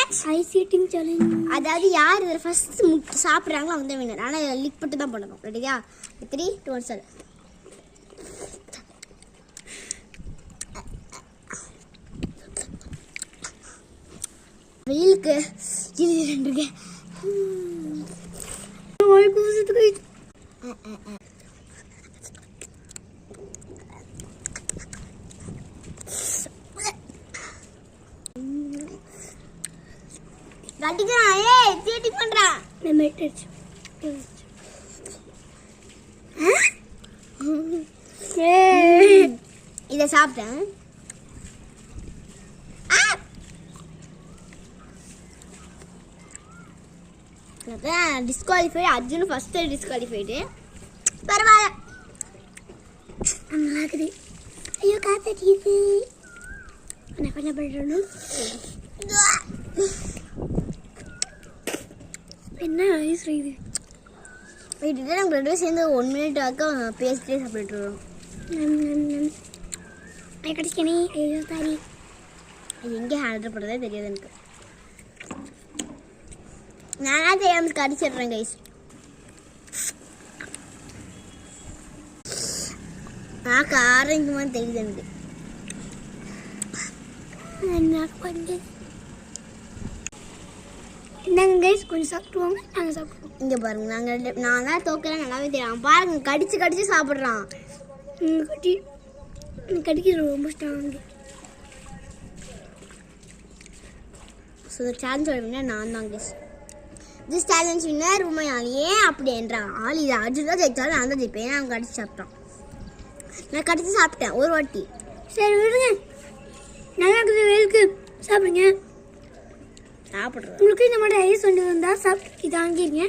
Challenge ice eating challenge. அதாவது யார் இதில் ஃபர்ஸ்ட் சாப்பிட்றாங்களோ அவங்க தான் வின்னர். ஆனால் இதில் லிக் போட்டு தான் பண்ணணும். ரெடியா? 3 2 1 ஸ்டார்ட். வெயிலுக்கு இது ரெண்டுங்க கட்டிக்கிறான். ஏய் தீட்டி பண்றான். நான் மெட்டச்சு இதை சாப்பிட்டேன். டிஸ்குவாலிஃபை. Arjun first disqualified. பரவாயில்ல, நல்லா இருக்குது. ஐயோ காத்தடிக்குது. நான் என்ன பண்ணுறேன்னு என்ன ஐஸ் இது வீட்டுட்டு நம்ம 2 பேரும் சேர்ந்து 1 மினிட் வரைக்கும் பேசிட்டே சாப்பிட்டுட்டு வரோம். கடிச்சிக்கணி. ஐயோ சாரி. அது எங்கே ஹேண்டில் பண்ணுறதே தெரியாது எனக்கு. நானா தெரியாமல் கடிச்சிடுறேன் கைஸ். நாக்கு ஆரஞ்சு மாதிரி தெரியுது எனக்கு. என்னங்க கைஸ் கொஞ்சம் சாப்பிடுவாங்க. நாங்கள் சாப்பிடுவோம். இங்கே பாருங்க, நான் தான் தோக்கிறேன் நல்லாவே தெரியும். பாருங்க கடிச்சு கடிச்சு சாப்பிட்றான். கடிக்கிறது ரொம்ப ஸ்ட்ராங். ஸோ இந்த சேலஞ்ச் வின்னர் நான் தான் கைஸ். திஸ் சேலஞ்ச் வின்னர் உண்மையால். ஏன் அப்படி என்றால் இது அர்ஜுன் தான் ஜெயிச்சாலும் நான் தான் ஜெயிப்பேன். ஏன்னா அவன் கடிச்சு சாப்பிட்டான். நான் கடிச்சு சாப்பிட்டேன் ஒரு வாட்டி. சரி விடுங்க, நல்லா இருக்குது. வெயிலுக்கு சாப்பிடுங்க. சாப்பிட்றேன். உங்களுக்கு இந்த மாதிரி ஐஸ் கொண்டு வந்தால் சாப்பிட்டு இதை வாங்கிடுங்க.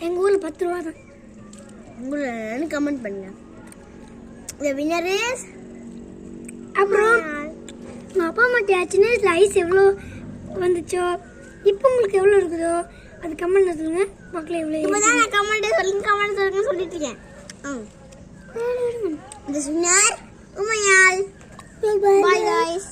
எங்கள் ஊரில் 10 ரூபா தான். உங்களை கமெண்ட் பண்ணுங்க. இந்த வின்னரு. அப்புறம் உங்கள் அப்பா அம்மா சின்ன வயசில் ஐஸ் எவ்வளோ வந்துச்சோ இப்போ உங்களுக்கு எவ்வளோ இருக்குதோ அது கமெண்ட்டில் சொல்லுங்கள். மக்களே எவ்வளோ இப்போ தான் நான் கமெண்ட்டே சொல்லுங்கன்னு சொல்லிட்டு இருக்கேன். இந்த வின்னர் உமையால். Bye guys.